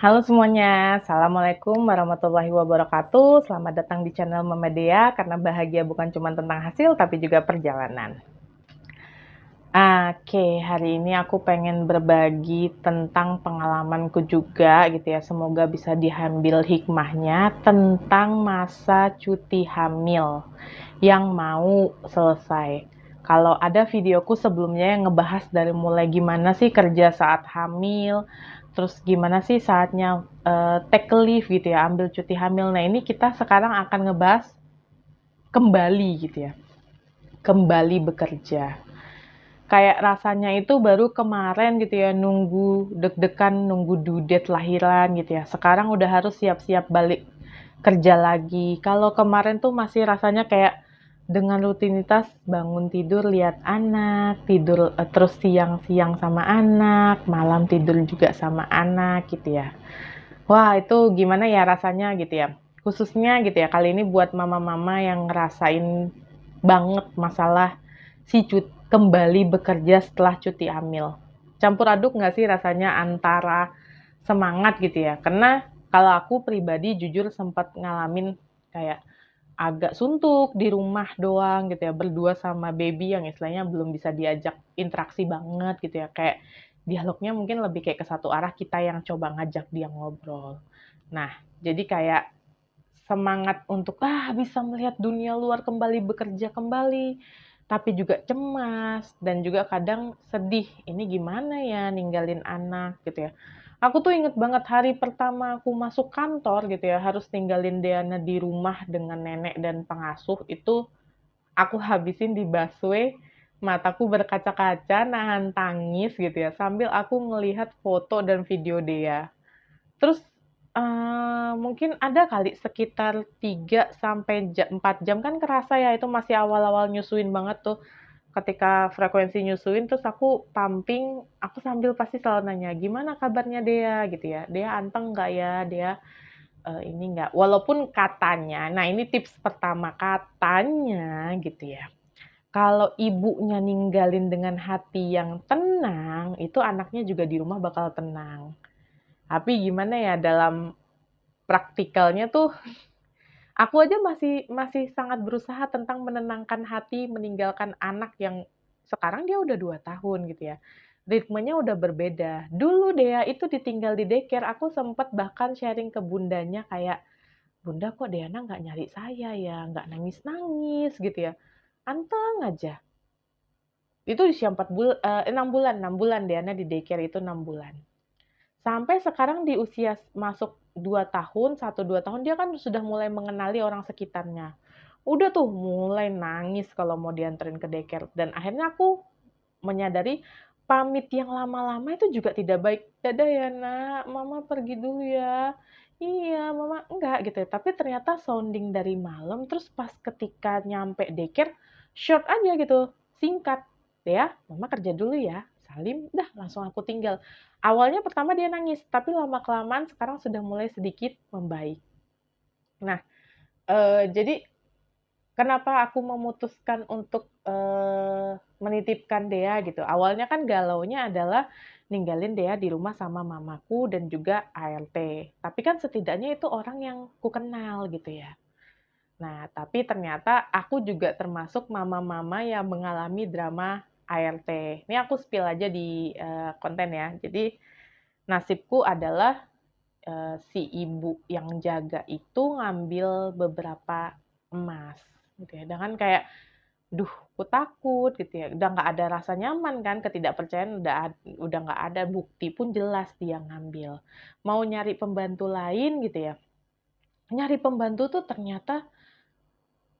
Halo semuanya, Assalamualaikum warahmatullahi wabarakatuh. Selamat datang di channel Mama Dea, karena bahagia bukan cuma tentang hasil, tapi juga perjalanan. Oke, hari ini aku pengen berbagi tentang pengalamanku juga gitu ya. Semoga bisa diambil hikmahnya tentang masa cuti hamil yang mau selesai. Kalau ada videoku sebelumnya yang ngebahas dari mulai gimana sih kerja saat hamil, terus gimana sih saatnya take leave gitu ya, ambil cuti hamil. Nah, ini kita sekarang akan ngebahas kembali gitu ya, kembali bekerja. Kayak rasanya itu baru kemarin gitu ya, nunggu deg-degan, nunggu due date lahiran gitu ya. Sekarang udah harus siap-siap balik kerja lagi. Kalau kemarin tuh masih rasanya kayak dengan rutinitas bangun tidur lihat anak, tidur terus siang-siang sama anak, malam tidur juga sama anak gitu ya. Wah, itu gimana ya rasanya gitu ya. Khususnya gitu ya, kali ini buat mama-mama yang ngerasain banget masalah si kembali bekerja setelah cuti hamil. Campur aduk nggak sih rasanya antara semangat gitu ya. Karena kalau aku pribadi jujur sempat ngalamin kayak agak suntuk di rumah doang gitu ya, berdua sama baby yang istilahnya belum bisa diajak interaksi banget gitu ya, kayak dialognya mungkin lebih kayak ke satu arah, kita yang coba ngajak dia ngobrol. Nah, jadi kayak semangat untuk bisa melihat dunia luar kembali, bekerja kembali, tapi juga cemas dan juga kadang sedih, ini gimana ya ninggalin anak gitu ya. Aku tuh inget banget hari pertama aku masuk kantor gitu ya, harus ninggalin Deana di rumah dengan nenek dan pengasuh, itu aku habisin di busway, mataku berkaca-kaca, nahan tangis gitu ya, sambil aku ngelihat foto dan video Dea. Terus, mungkin ada kali sekitar 3 sampai 4 jam, kan kerasa ya, itu masih awal-awal nyusuin banget tuh. Ketika frekuensi nyusuin, terus aku pumping, aku sambil pasti selalu nanya, "Gimana kabarnya Dea?" Gitu ya. "Dea anteng nggak ya? Dea, ini nggak?" Walaupun katanya, nah ini tips pertama, katanya gitu ya, kalau ibunya ninggalin dengan hati yang tenang, itu anaknya juga di rumah bakal tenang. Tapi gimana ya, dalam praktikalnya tuh aku aja masih masih sangat berusaha tentang menenangkan hati, meninggalkan anak yang sekarang dia udah 2 tahun gitu ya. Ritmenya udah berbeda. Dulu Dea itu ditinggal di daycare, aku sempet bahkan sharing ke bundanya kayak, "Bunda, kok Deana nggak nyari saya ya? Nggak nangis-nangis," gitu ya. Anteng aja. Itu usia 6 bulan, 6 bulan Deana di daycare itu 6 bulan. Sampai sekarang di usia masuk 2 tahun, 1-2 tahun, dia kan sudah mulai mengenali orang sekitarnya. Udah tuh mulai nangis kalau mau dianterin ke daycare, dan akhirnya aku menyadari pamit yang lama-lama itu juga tidak baik. "Dadah ya Nak, Mama pergi dulu ya." "Iya Mama," enggak gitu ya. Tapi ternyata sounding dari malam, terus pas ketika nyampe daycare, short aja gitu, singkat. "Ya, Mama kerja dulu ya, Salim." Dah langsung aku tinggal. Awalnya pertama dia nangis, tapi lama-kelamaan sekarang sudah mulai sedikit membaik. Nah, jadi kenapa aku memutuskan untuk, menitipkan Dea gitu, awalnya kan galaunya adalah ninggalin Dea di rumah sama mamaku dan juga ART. Tapi kan setidaknya itu orang yang kukenal gitu ya. Nah, tapi ternyata aku juga termasuk mama-mama yang mengalami drama ART. Ini aku spill aja di, konten ya. Jadi nasibku adalah, si ibu yang jaga itu ngambil beberapa emas gitu ya, dengan kayak, duh, aku takut gitu ya, udah nggak ada rasa nyaman kan, ketidakpercayaan udah nggak ada, bukti pun jelas dia ngambil. Mau nyari pembantu lain gitu ya, nyari pembantu tuh ternyata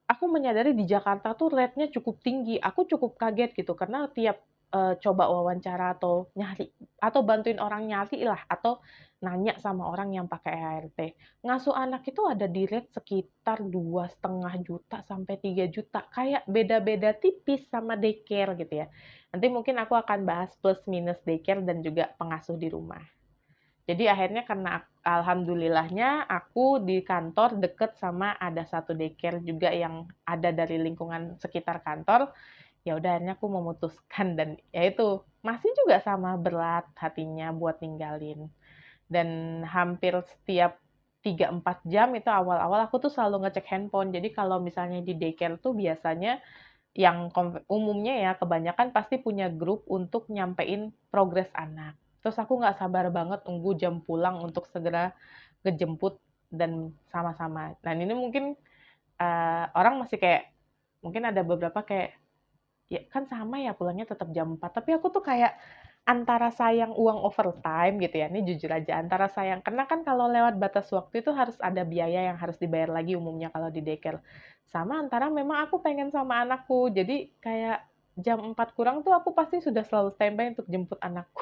aku menyadari di Jakarta tuh rate-nya cukup tinggi. Aku cukup kaget gitu karena tiap, coba wawancara atau nyari atau bantuin orang nyari lah, atau nanya sama orang yang pakai ART. Ngasuh anak itu ada di rate sekitar 2,5 juta sampai 3 juta, kayak beda-beda tipis sama daycare gitu ya. Nanti mungkin aku akan bahas plus minus daycare dan juga pengasuh di rumah. Jadi akhirnya karena alhamdulillahnya aku di kantor deket sama ada satu daycare juga yang ada dari lingkungan sekitar kantor, ya udah akhirnya aku memutuskan, dan ya itu, masih juga sama berat hatinya buat ninggalin. Dan hampir setiap 3-4 jam itu awal-awal aku tuh selalu ngecek handphone. Jadi kalau misalnya di daycare tuh biasanya yang umumnya ya kebanyakan pasti punya grup untuk nyampein progres anak. Terus aku nggak sabar banget nunggu jam pulang untuk segera ngejemput dan sama-sama. Nah ini mungkin orang masih kayak, mungkin ada beberapa kayak, ya kan sama ya pulangnya tetap jam 4. Tapi aku tuh kayak antara sayang uang overtime gitu ya, ini jujur aja, antara sayang, karena kan kalau lewat batas waktu itu harus ada biaya yang harus dibayar lagi umumnya kalau di daycare. Sama antara memang aku pengen sama anakku, jadi kayak jam 4 kurang tuh aku pasti sudah selalu standby untuk jemput anakku.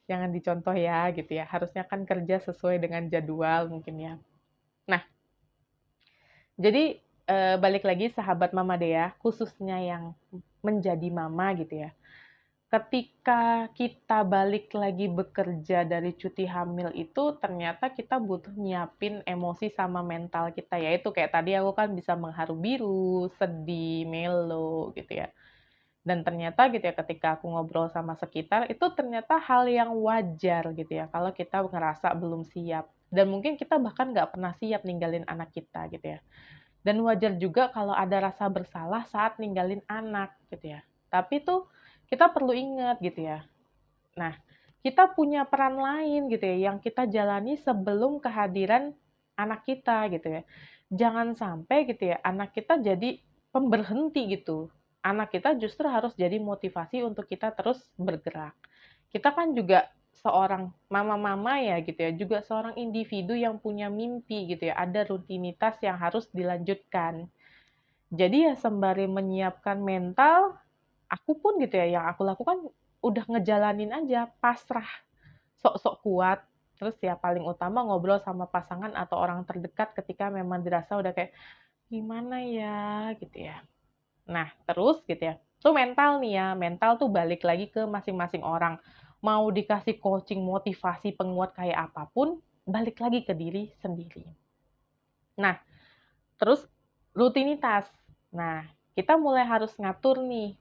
Jangan dicontoh ya gitu ya, harusnya kan kerja sesuai dengan jadwal mungkin ya. Nah, jadi balik lagi sahabat Mama Dea, khususnya yang menjadi mama gitu ya. Ketika kita balik lagi bekerja dari cuti hamil itu ternyata kita butuh nyiapin emosi sama mental kita, yaitu kayak tadi aku kan bisa mengharu biru, sedih, melo gitu ya. Dan ternyata gitu ya ketika aku ngobrol sama sekitar itu ternyata hal yang wajar gitu ya kalau kita ngerasa belum siap. Dan mungkin kita bahkan nggak pernah siap ninggalin anak kita gitu ya. Dan wajar juga kalau ada rasa bersalah saat ninggalin anak gitu ya. Tapi tuh kita perlu ingat gitu ya. Nah, kita punya peran lain gitu ya yang kita jalani sebelum kehadiran anak kita gitu ya. Jangan sampai gitu ya anak kita jadi pemberhenti gitu. Anak kita justru harus jadi motivasi untuk kita terus bergerak. Kita kan juga seorang mama-mama ya gitu ya, juga seorang individu yang punya mimpi gitu ya, ada rutinitas yang harus dilanjutkan. Jadi ya sembari menyiapkan mental, aku pun gitu ya, yang aku lakukan udah ngejalanin aja, pasrah, sok-sok kuat. Terus ya paling utama ngobrol sama pasangan atau orang terdekat ketika memang dirasa udah kayak, gimana ya gitu ya. Nah terus gitu ya, tuh mental nih ya, mental tuh balik lagi ke masing-masing orang. Mau dikasih coaching motivasi penguat kayak apapun, balik lagi ke diri sendiri. Nah, terus rutinitas. Nah, kita mulai harus ngatur nih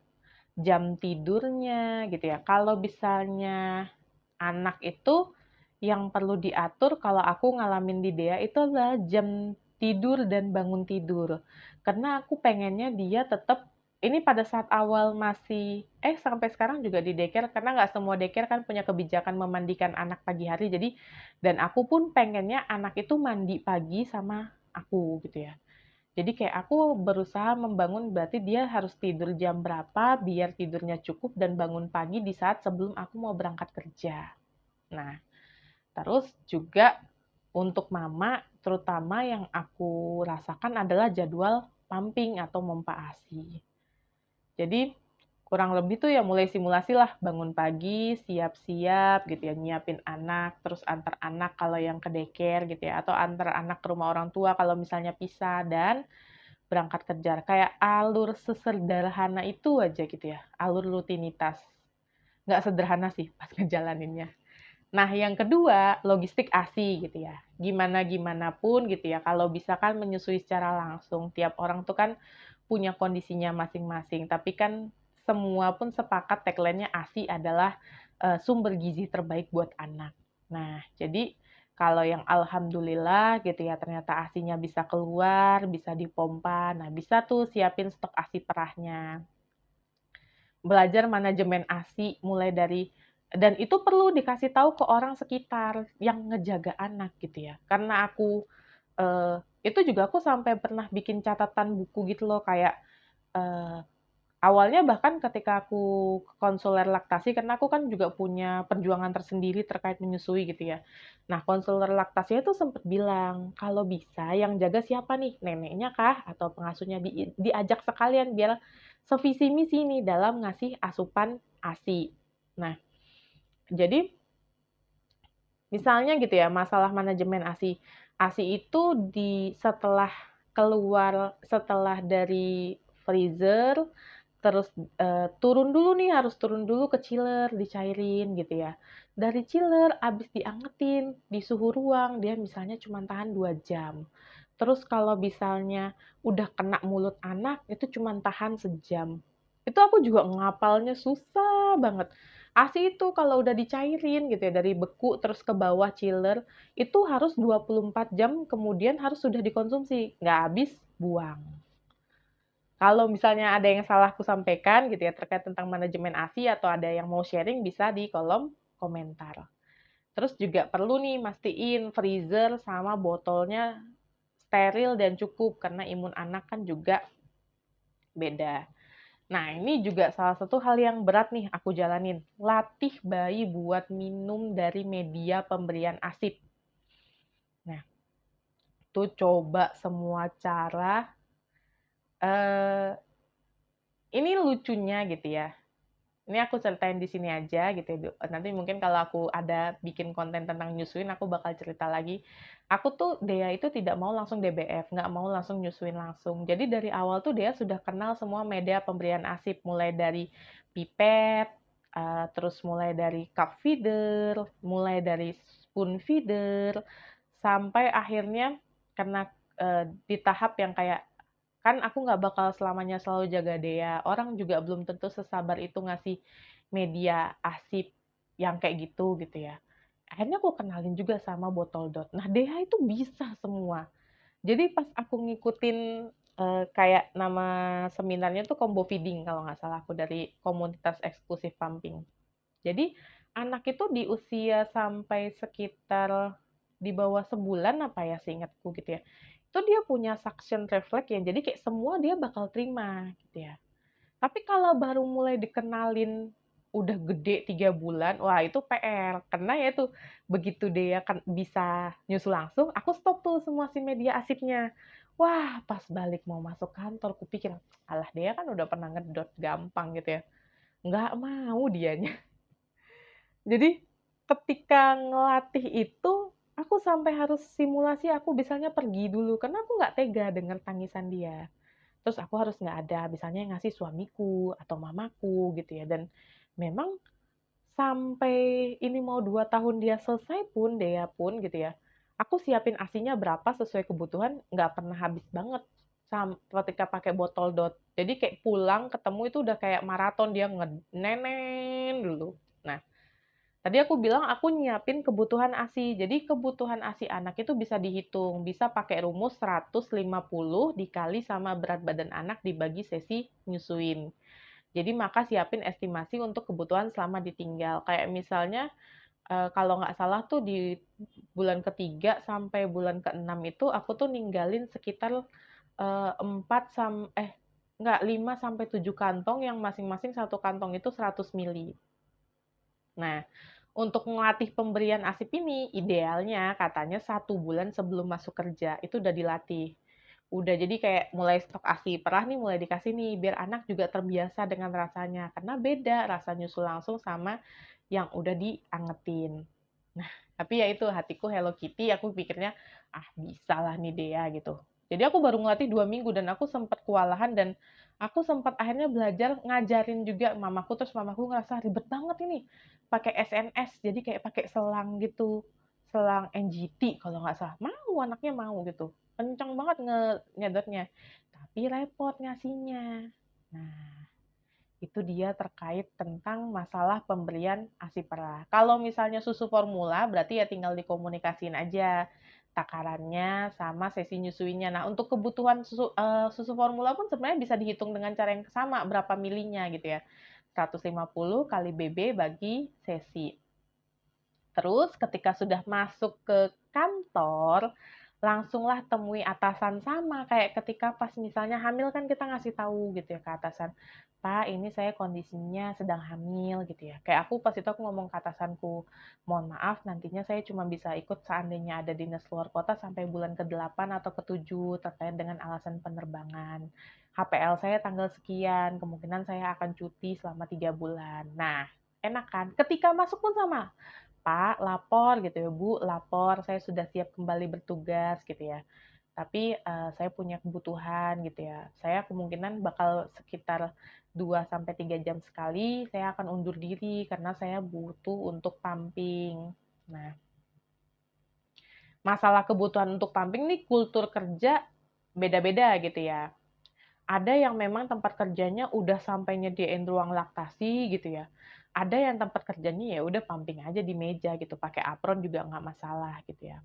jam tidurnya gitu ya. Kalau misalnya anak itu yang perlu diatur kalau aku ngalamin di Dea itu adalah jam tidur dan bangun tidur. Karena aku pengennya dia tetap ini pada saat awal masih sampai sekarang juga di daycare karena nggak semua daycare kan punya kebijakan memandikan anak pagi hari. Jadi dan aku pun pengennya anak itu mandi pagi sama aku gitu ya. Jadi kayak aku berusaha membangun berarti dia harus tidur jam berapa biar tidurnya cukup dan bangun pagi di saat sebelum aku mau berangkat kerja. Nah, terus juga untuk mama terutama yang aku rasakan adalah jadwal pumping atau mompa ASI. Jadi kurang lebih tuh ya mulai simulasi lah bangun pagi, siap-siap gitu ya, nyiapin anak, terus antar anak kalau yang ke daycare gitu ya, atau antar anak ke rumah orang tua kalau misalnya pisah dan berangkat kerja. Kayak alur sesederhana itu aja gitu ya, alur rutinitas. Nggak sederhana sih pas ngejalaninnya. Nah, yang kedua, logistik ASI gitu ya. Gimana-gimana pun gitu ya, kalau bisa kan menyusui secara langsung. Tiap orang tuh kan punya kondisinya masing-masing. Tapi kan semua pun sepakat tagline-nya ASI adalah sumber gizi terbaik buat anak. Nah, jadi kalau yang alhamdulillah gitu ya, ternyata ASI-nya bisa keluar, bisa dipompa. Nah, bisa tuh siapin stok ASI perahnya. Belajar manajemen ASI mulai dari dan itu perlu dikasih tahu ke orang sekitar yang ngejaga anak gitu ya. Karena aku itu juga aku sampai pernah bikin catatan buku gitu loh kayak eee, awalnya bahkan ketika aku ke konselor laktasi karena aku kan juga punya perjuangan tersendiri terkait menyusui gitu ya. Nah, konselor laktasinya tuh sempet bilang, "Kalau bisa yang jaga siapa nih? Neneknya kah atau pengasuhnya? Diajak sekalian biar sevisi misi nih dalam ngasih asupan ASI." Nah, jadi misalnya gitu ya, masalah manajemen ASI. ASI itu setelah setelah dari freezer, terus, turun dulu nih, harus turun dulu ke chiller, dicairin gitu ya. Dari chiller abis diangetin di suhu ruang, dia misalnya cuma tahan 2 jam. Terus kalau misalnya udah kena mulut anak, itu cuma tahan sejam. Itu aku juga ngapalnya susah banget. ASI itu kalau udah dicairin gitu ya, dari beku terus ke bawah chiller, itu harus 24 jam kemudian harus sudah dikonsumsi, nggak habis buang. Kalau misalnya ada yang salah aku sampaikan gitu ya terkait tentang manajemen ASI atau ada yang mau sharing bisa di kolom komentar. Terus juga perlu nih mastiin freezer sama botolnya steril dan cukup karena imun anak kan juga beda. Nah, ini juga salah satu hal yang berat nih aku jalanin. Latih bayi buat minum dari media pemberian ASIP. Nah, itu coba semua cara. Eh, ini lucunya gitu ya. Ini aku ceritain di sini aja gitu ya. Nanti mungkin kalau aku ada bikin konten tentang nyusuin, aku bakal cerita lagi. Aku tuh Dea itu tidak mau langsung DBF, nggak mau langsung nyusuin langsung. Jadi dari awal tuh Dea sudah kenal semua media pemberian ASIP, mulai dari pipet, terus mulai dari cup feeder, mulai dari spoon feeder, sampai akhirnya karena di tahap yang kayak kan aku nggak bakal selamanya selalu jaga Dea. Orang juga belum tentu sesabar itu ngasih media ASIP yang kayak gitu ya. Akhirnya aku kenalin juga sama botol dot. Nah, Dea itu bisa semua. Jadi pas aku ngikutin kayak nama seminarnya tuh combo feeding kalau nggak salah aku dari komunitas eksklusif pumping. Jadi anak itu di usia sampai sekitar di bawah sebulan apa ya seingatku gitu ya. Itu dia punya suction reflex yang jadi kayak semua dia bakal terima gitu ya. Tapi kalau baru mulai dikenalin udah gede 3 bulan, wah itu PR. Karena ya itu begitu dia kan bisa nyusu langsung, aku stop tuh semua si media asipnya. Wah, pas balik mau masuk kantor, kupikir, alah dia kan udah pernah ngedot gampang gitu ya. Nggak mau dianya. Jadi ketika ngelatih itu, aku sampai harus simulasi aku misalnya pergi dulu, karena aku nggak tega denger tangisan dia. Terus aku harus nggak ada, misalnya yang ngasih suamiku atau mamaku gitu ya. Dan memang sampai ini mau 2 tahun dia selesai pun, dia pun gitu ya, aku siapin asinya berapa sesuai kebutuhan, nggak pernah habis banget ketika pakai botol dot. Jadi kayak pulang ketemu itu udah kayak maraton dia ngenenen dulu. Nah, tadi aku bilang aku nyiapin kebutuhan ASI. Jadi kebutuhan ASI anak itu bisa dihitung. Bisa pakai rumus 150 dikali sama berat badan anak dibagi sesi nyusuin. Jadi maka siapin estimasi untuk kebutuhan selama ditinggal. Kayak misalnya kalau nggak salah tuh di bulan ketiga sampai bulan keenam itu aku tuh ninggalin sekitar 4 nggak 5 sampai 7 kantong yang masing-masing satu kantong itu 100 mili. Nah, untuk melatih pemberian ASIP ini, idealnya katanya 1 bulan sebelum masuk kerja, itu udah dilatih. Udah jadi kayak mulai stok ASI perah nih mulai dikasih nih, biar anak juga terbiasa dengan rasanya. Karena beda rasa nyusu langsung sama yang udah diangetin. Nah, tapi ya itu hatiku Hello Kitty, aku pikirnya, ah bisa lah nih Dea gitu. Jadi aku baru ngelatih 2 minggu dan aku sempat kewalahan dan aku sempat akhirnya belajar ngajarin juga mamaku, terus mamaku ngerasa ribet banget ini pakai SNS, jadi kayak pakai selang gitu, selang NGT kalau nggak salah. Mau anaknya mau gitu, kencang banget nyedotnya, tapi repot ngasihnya. Nah, itu dia terkait tentang masalah pemberian ASI perah. Kalau misalnya susu formula, berarti ya tinggal dikomunikasiin aja takarannya sama sesi nyusuinnya. Nah, untuk kebutuhan susu formula pun sebenarnya bisa dihitung dengan cara yang sama, berapa milinya gitu ya. 150 kali BB bagi sesi. Terus ketika sudah masuk ke kantor, langsunglah temui atasan sama kayak ketika pas misalnya hamil kan kita ngasih tahu gitu ya ke atasan, Pak ini saya kondisinya sedang hamil gitu ya. Kayak aku pas itu aku ngomong ke atasanku, mohon maaf nantinya saya cuma bisa ikut seandainya ada dinas luar kota sampai bulan ke-8 atau ke-7 terkait dengan alasan penerbangan. HPL saya tanggal sekian, kemungkinan saya akan cuti selama 3 bulan. Nah, enak kan? Ketika masuk pun sama, Pak, lapor gitu ya, Bu, lapor, saya sudah siap kembali bertugas gitu ya. Tapi saya punya kebutuhan gitu ya. Saya kemungkinan bakal sekitar 2 sampai 3 jam sekali saya akan undur diri karena saya butuh untuk pumping. Nah, masalah kebutuhan untuk pumping nih kultur kerja beda-beda gitu ya. Ada yang memang tempat kerjanya udah sampai nyediain ruang laktasi gitu ya. ada yang tempat kerjanya ya udah pumping aja di meja gitu, pakai apron juga nggak masalah gitu ya.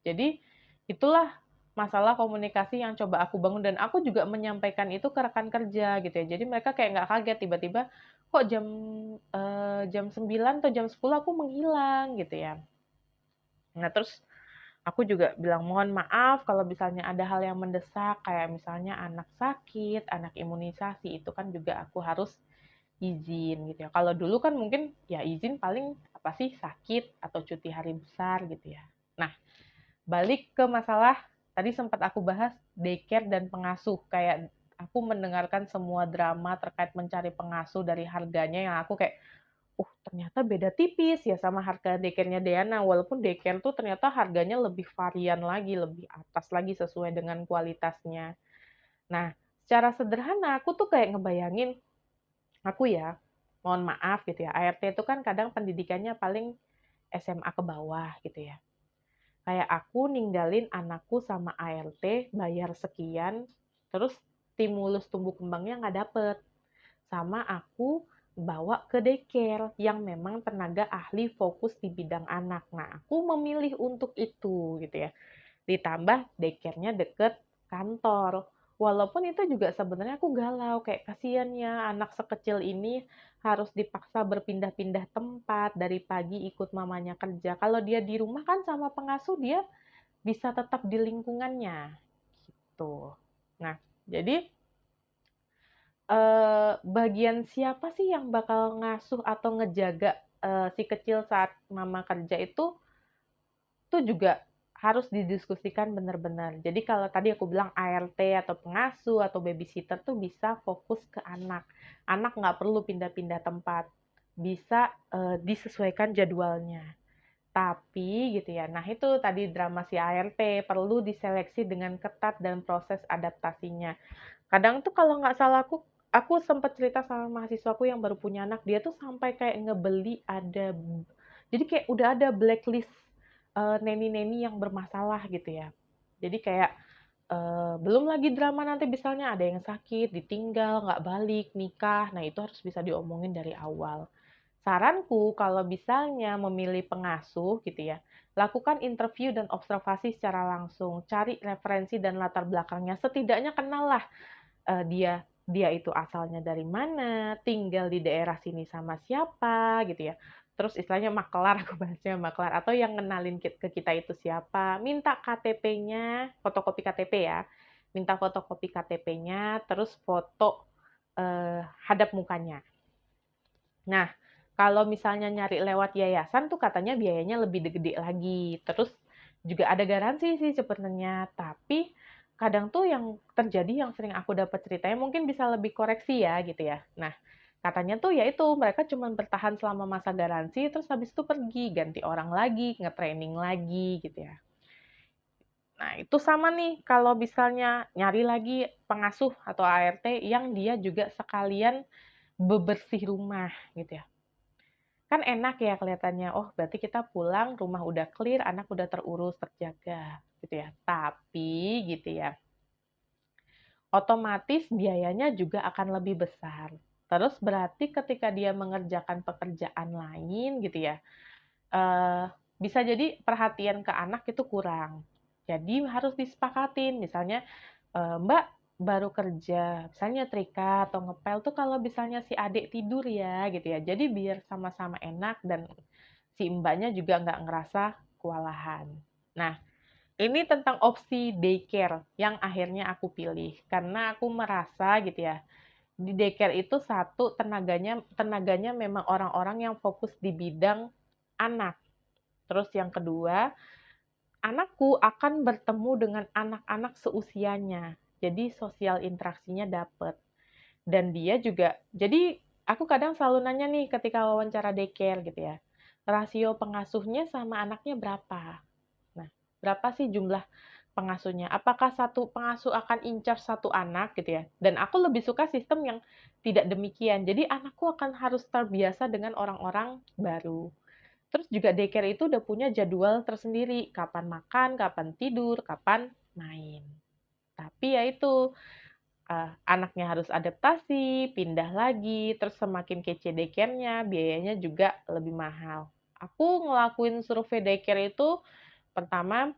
Jadi itulah masalah komunikasi yang coba aku bangun dan aku juga menyampaikan itu ke rekan kerja gitu ya. Jadi mereka kayak nggak kaget tiba-tiba kok jam 9 atau jam 10 aku menghilang gitu ya. Nah, terus aku juga bilang mohon maaf kalau misalnya ada hal yang mendesak kayak misalnya anak sakit, anak imunisasi itu kan juga aku harus izin gitu ya. Kalau dulu kan mungkin ya izin paling apa sih sakit atau cuti hari besar gitu ya. Nah, balik ke masalah tadi sempat aku bahas daycare dan pengasuh. Kayak aku mendengarkan semua drama terkait mencari pengasuh dari harganya yang aku kayak, ternyata beda tipis ya sama harga daycare-nya Deana. Walaupun daycare tuh ternyata harganya lebih varian lagi, lebih atas lagi sesuai dengan kualitasnya. Nah, secara sederhana aku tuh kayak ngebayangin, aku ya, mohon maaf gitu ya, ART itu kan kadang pendidikannya paling SMA ke bawah gitu ya. Kayak aku ninggalin anakku sama ART, bayar sekian, terus stimulus tumbuh kembangnya nggak dapet. Sama aku bawa ke daycare yang memang tenaga ahli fokus di bidang anak. Nah, aku memilih untuk itu gitu ya. Ditambah daycare-nya deket kantor. Walaupun itu juga sebenarnya aku galau, kayak kasihan ya anak sekecil ini harus dipaksa berpindah-pindah tempat dari pagi ikut mamanya kerja. Kalau dia di rumah kan sama pengasuh dia bisa tetap di lingkungannya gitu. Nah, jadi bagian siapa sih yang bakal ngasuh atau ngejaga si kecil saat mama kerja itu tuh juga harus didiskusikan benar-benar. Jadi kalau tadi aku bilang ART atau pengasuh atau babysitter tuh bisa fokus ke anak. Anak nggak perlu pindah-pindah tempat, bisa disesuaikan jadwalnya. Tapi gitu ya, nah itu tadi drama si ART perlu diseleksi dengan ketat dan proses adaptasinya. Kadang tuh kalau nggak salah aku sempat cerita sama mahasiswaku yang baru punya anak, dia tuh sampai kayak ngebeli jadi kayak udah ada blacklist neni-neni yang bermasalah gitu ya. Jadi kayak belum lagi drama nanti misalnya ada yang sakit, ditinggal, nggak balik, nikah, nah itu harus bisa diomongin dari awal. Saranku kalau misalnya memilih pengasuh gitu ya, lakukan interview dan observasi secara langsung, cari referensi dan latar belakangnya, setidaknya kenallah dia dia itu asalnya dari mana, tinggal di daerah sini sama siapa gitu ya. Terus istilahnya maklar, aku bahasnya maklar, atau yang ngenalin ke kita itu siapa, minta KTP-nya, fotokopi KTP ya, minta fotokopi KTP-nya, terus foto hadap mukanya. Nah, kalau misalnya nyari lewat yayasan tuh katanya biayanya lebih gede lagi. Terus juga ada garansi sih sebenarnya, tapi kadang tuh yang terjadi yang sering aku dapat ceritanya mungkin bisa lebih koreksi ya gitu ya. Nah, katanya tuh ya itu mereka cuma bertahan selama masa garansi terus habis itu pergi ganti orang lagi, nge-training lagi gitu ya. Nah, itu sama nih kalau misalnya nyari lagi pengasuh atau ART yang dia juga sekalian bebersih rumah gitu ya. Kan enak ya kelihatannya, oh berarti kita pulang rumah udah clear, anak udah terurus, terjaga gitu ya. Tapi gitu ya, otomatis biayanya juga akan lebih besar. Terus berarti ketika dia mengerjakan pekerjaan lain gitu ya, eee, bisa jadi perhatian ke anak itu kurang. Jadi harus disepakatin, misalnya, "Mbak baru kerja," misalnya trika atau ngepel tuh kalau misalnya si adik tidur ya, gitu ya. Jadi biar sama-sama enak dan si Mbaknya juga nggak ngerasa kewalahan. Nah, ini tentang opsi daycare yang akhirnya aku pilih, karena aku merasa gitu ya, di daycare itu satu tenaganya tenaganya memang orang-orang yang fokus di bidang anak. Terus yang kedua, anakku akan bertemu dengan anak-anak seusianya. Jadi sosial interaksinya dapet. Dan dia juga, jadi aku kadang selalu nanya nih ketika wawancara daycare gitu ya, rasio pengasuhnya sama anaknya berapa? Nah, berapa sih jumlah pengasuhnya? Apakah satu pengasuh akan incar satu anak gitu ya? Dan aku lebih suka sistem yang tidak demikian. Jadi anakku akan harus terbiasa dengan orang-orang baru. Terus juga daycare itu udah punya jadwal tersendiri, kapan makan, kapan tidur, kapan main. Tapi ya itu, anaknya harus adaptasi, pindah lagi, terus semakin kece daycare-nya, biayanya juga lebih mahal. Aku ngelakuin survei daycare itu, pertama,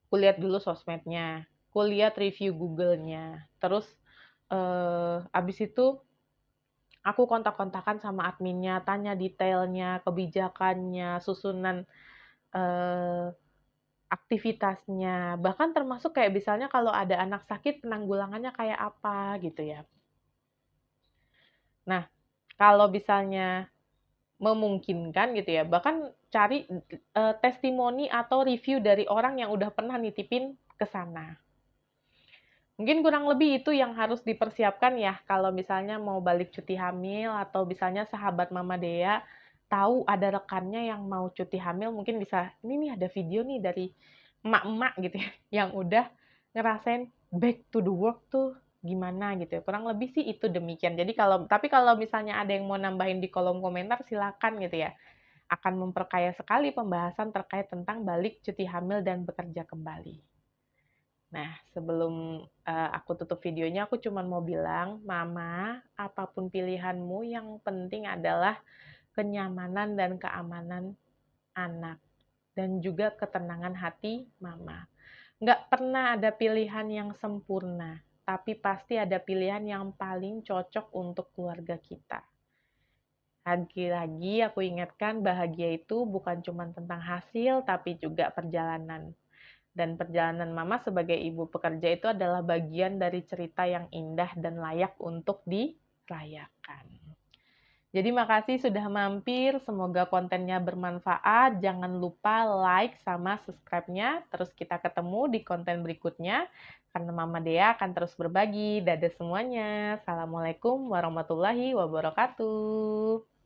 kulihat dulu sosmednya, kulihat review Google-nya, terus, habis itu aku kontak-kontakan sama adminnya, tanya detailnya, kebijakannya, susunan, eee, aktivitasnya, bahkan termasuk kayak misalnya kalau ada anak sakit penanggulangannya kayak apa, gitu ya. Nah, kalau misalnya memungkinkan gitu ya, bahkan cari, testimoni atau review dari orang yang udah pernah nitipin ke sana. Mungkin kurang lebih itu yang harus dipersiapkan ya, kalau misalnya mau balik cuti hamil atau misalnya sahabat Mama Dea tahu ada rekannya yang mau cuti hamil, mungkin bisa, "Ini nih ada video nih dari emak-emak," gitu ya, yang udah ngerasain back to the work tuh gimana gitu ya. Kurang lebih sih itu demikian. Jadi kalau misalnya ada yang mau nambahin di kolom komentar silakan gitu ya. Akan memperkaya sekali pembahasan terkait tentang balik cuti hamil dan bekerja kembali. Nah, sebelum, aku tutup videonya, aku cuma mau bilang, "Mama, apapun pilihanmu, yang penting adalah kenyamanan dan keamanan anak, dan juga ketenangan hati Mama. Nggak pernah ada pilihan yang sempurna, tapi pasti ada pilihan yang paling cocok untuk keluarga kita." Lagi-lagi aku ingatkan, bahagia itu bukan cuma tentang hasil, tapi juga perjalanan. Dan perjalanan Mama sebagai ibu pekerja itu adalah bagian dari cerita yang indah dan layak untuk dirayakan. Jadi makasih sudah mampir, semoga kontennya bermanfaat. Jangan lupa like sama subscribe-nya. Terus kita ketemu di konten berikutnya, karena Mama Dea akan terus berbagi. Dadah semuanya. Assalamualaikum warahmatullahi wabarakatuh.